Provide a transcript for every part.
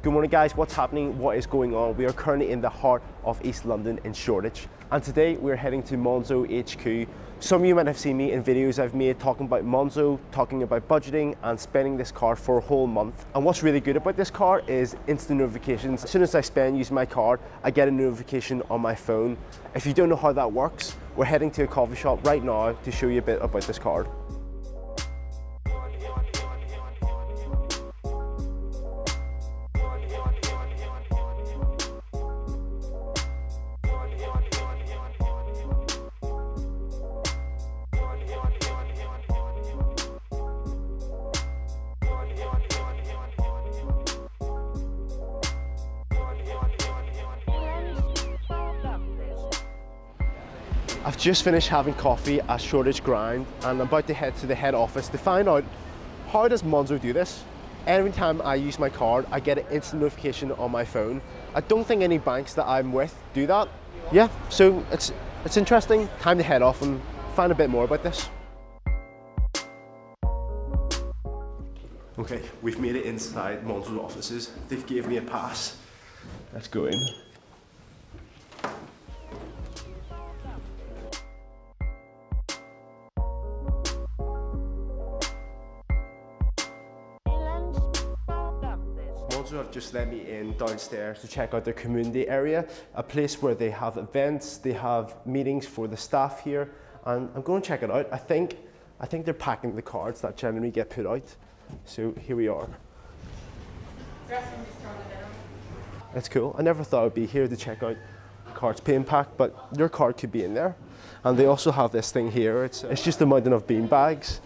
Good morning guys, what's happening? What is going on? We are currently in the heart of East London in Shoreditch. And today we're heading to Monzo HQ. Some of you might have seen me in videos I've made talking about Monzo, talking about budgeting and spending this card for a whole month. And what's really good about this card is instant notifications. As soon as I spend using my card, I get a notification on my phone. If you don't know how that works, we're heading to a coffee shop right now to show you a bit about this card. I've just finished having coffee at Shoreditch Grind and I'm about to head to the head office to find out how does Monzo do this. Every time I use my card, I get an instant notification on my phone. I don't think any banks that I'm with do that. Yeah, so it's interesting. Time to head off and find a bit more about this. Okay, we've made it inside Monzo's offices. They've gave me a pass. Let's go in. Monzo have just let me in downstairs to check out their community area, a place where they have events, they have meetings for the staff here, and I'm going to check it out. I think they're packing the cards that generally get put out. So here we are. That's cool. I never thought I'd be here to check out cards being packed, but your card could be in there. And they also have this thing here. It's just a mountain of bean bags.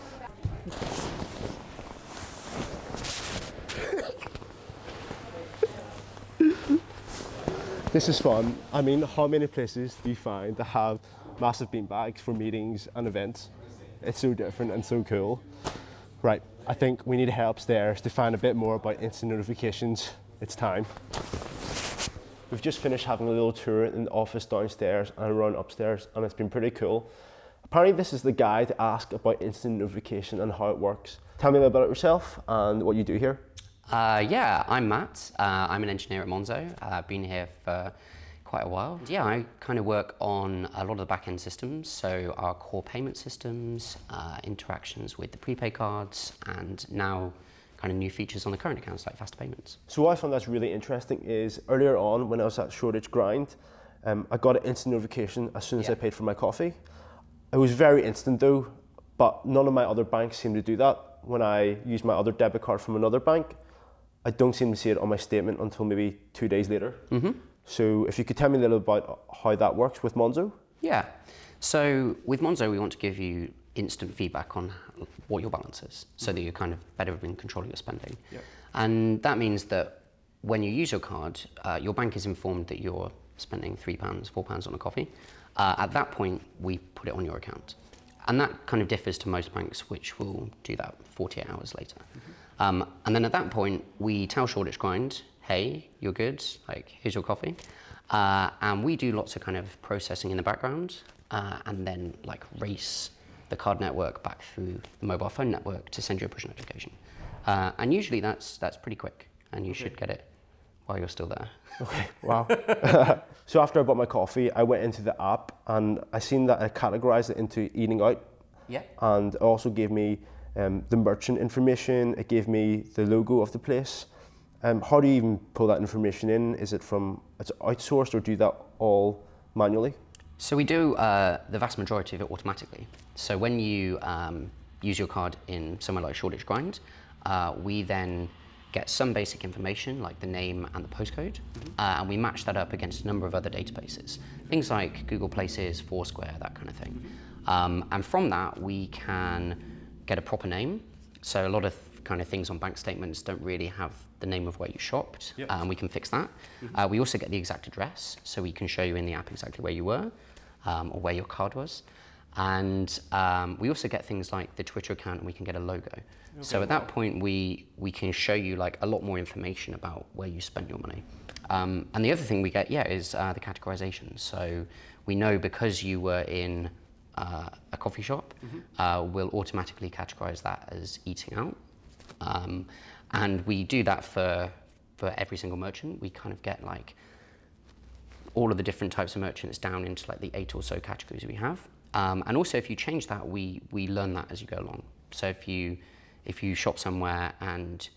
This is fun. I mean, how many places do you find that have massive bean bags for meetings and events? It's so different and so cool. Right, I think we need to head upstairs to find a bit more about instant notifications. It's time. We've just finished having a little tour in the office downstairs and around upstairs, and it's been pretty cool. Apparently this is the guy to ask about instant notification and how it works. Tell me a little about yourself and what you do here. Yeah, I'm Matt. I'm an engineer at Monzo. I've been here for quite a while. Yeah, I kind of work on a lot of the back-end systems, so our core payment systems, interactions with the prepaid cards, and now kind of new features on the current accounts like faster payments. So what I found that's really interesting is earlier on when I was at Shoreditch Grind, I got an instant notification as soon as I paid for my coffee. It was very instant though, but none of my other banks seem to do that. When I use my other debit card from another bank, I don't seem to see it on my statement until maybe 2 days later. So if you could tell me a little about how that works with Monzo. Yeah, so with Monzo we want to give you instant feedback on what your balance is, so that you're kind of better in control of your spending. And that means that when you use your card, your bank is informed that you're spending £3, £4 on a coffee. At that point, we put it on your account. And that kind of differs to most banks, which will do that 48 hours later. And then at that point, we tell Shoreditch Grind, hey, you're good, like, here's your coffee. And we do lots of kind of processing in the background, and then like race the card network back through the mobile phone network to send you a push notification. And usually that's pretty quick, and you should get it while you're still there. Okay, wow. So after I bought my coffee, I went into the app and I seen that I categorized it into eating out. Yeah. And it also gave me the merchant information. It gave me the logo of the place. How do you even pull that information in? Is it it's outsourced or do that all manually? So we do the vast majority of it automatically. So when you use your card in somewhere like Shoreditch Grind, we then get some basic information like the name and the postcode, and we match that up against a number of other databases. Things like Google Places, Foursquare, that kind of thing. And from that, we can get a proper name. So a lot of kind of things on bank statements don't really have the name of where you shopped, and we can fix that. We also get the exact address, so we can show you in the app exactly where you were, or where your card was. And we also get things like the Twitter account, and we can get a logo. Okay, so at that point, we can show you like a lot more information about where you spent your money. And the other thing we get, is the categorization. So we know because you were in a coffee shop, we'll automatically categorize that as eating out. And we do that for for every single merchant. We kind of get like all of the different types of merchants down into like the 8 or so categories we have. And also if you change that, we learn that as you go along. So if you shop somewhere and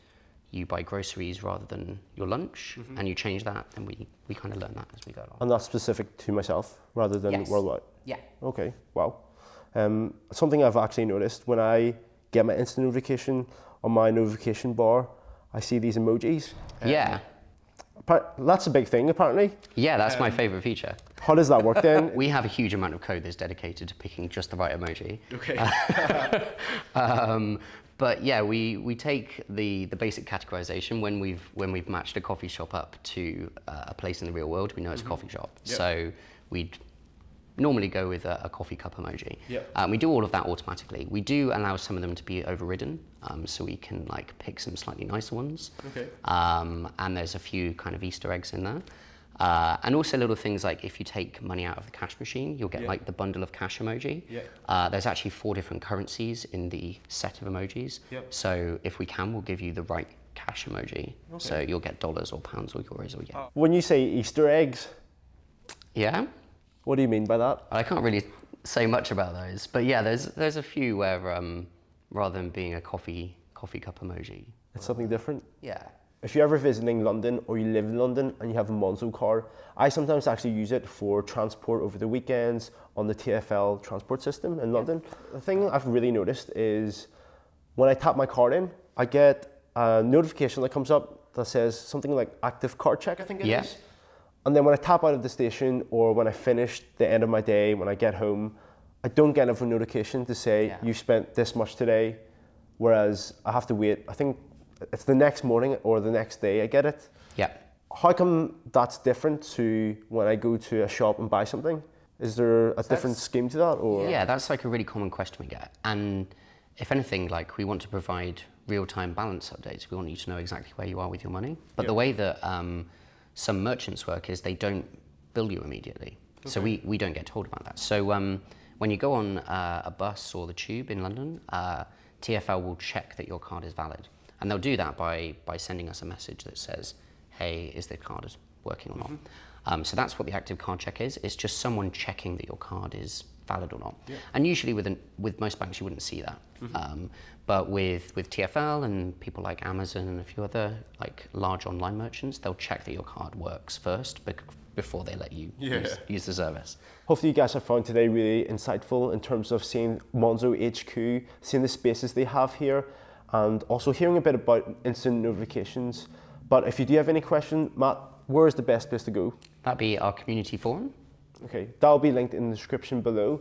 you buy groceries rather than your lunch, and you change that, then we kind of learn that as we go along. And that's specific to myself rather than worldwide? Yeah. Okay, wow. Something I've actually noticed, when I get my instant notification on my notification bar, I see these emojis. Yeah. That's a big thing, apparently. Yeah, that's my favorite feature. How does that work then? We have a huge amount of code that's dedicated to picking just the right emoji. Okay. But yeah, we take the basic categorization when we've matched a coffee shop up to a place in the real world. We know it's a coffee shop, so we'd normally go with a coffee cup emoji. We do all of that automatically. We do allow some of them to be overridden, so we can like pick some slightly nicer ones. And there's a few kind of Easter eggs in there. And also little things like if you take money out of the cash machine, you'll get like the bundle of cash emoji. There's actually 4 different currencies in the set of emojis. So if we can, we'll give you the right cash emoji. So you'll get dollars or pounds or euros or yen. When you say Easter eggs, what do you mean by that? I can't really say much about those, but yeah, there's a few where rather than being a coffee cup emoji, it's something different? Yeah. If you're ever visiting London or you live in London and you have a Monzo card, I sometimes actually use it for transport over the weekends on the TfL transport system in London. The thing I've really noticed is when I tap my card in, I get a notification that comes up that says something like active card check, I think it is. And then when I tap out of the station or when I finish the end of my day, when I get home, I don't get a notification to say you spent this much today, whereas I have to wait, I think it's the next morning or the next day I get it. How come that's different to when I go to a shop and buy something? Is there a different scheme to that? Or? Yeah, that's like a really common question we get. And if anything, like we want to provide real-time balance updates. We want you to know exactly where you are with your money. But the way that some merchants work is they don't bill you immediately. So we don't get told about that. So when you go on a bus or the tube in London, TfL will check that your card is valid. And they'll do that by sending us a message that says, hey, is the card working or not? So that's what the active card check is. It's just someone checking that your card is valid or not. And usually with most banks, you wouldn't see that. But with TfL and people like Amazon and a few other like large online merchants, they'll check that your card works first before they let you use the service. Hopefully you guys have found today really insightful in terms of seeing Monzo HQ, seeing the spaces they have here, and also hearing a bit about instant notifications. But if you do have any question, Matt, where is the best place to go? That'd be our community forum. Okay, that'll be linked in the description below.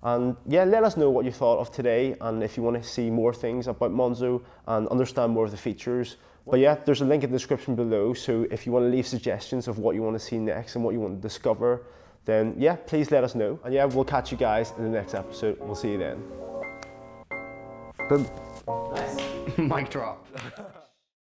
And yeah, let us know what you thought of today and if you want to see more things about Monzo and understand more of the features. But yeah, there's a link in the description below, so if you want to leave suggestions of what you want to see next and what you want to discover, then yeah, please let us know. And yeah, we'll catch you guys in the next episode. We'll see you then. Boom. Nice. Mic drop.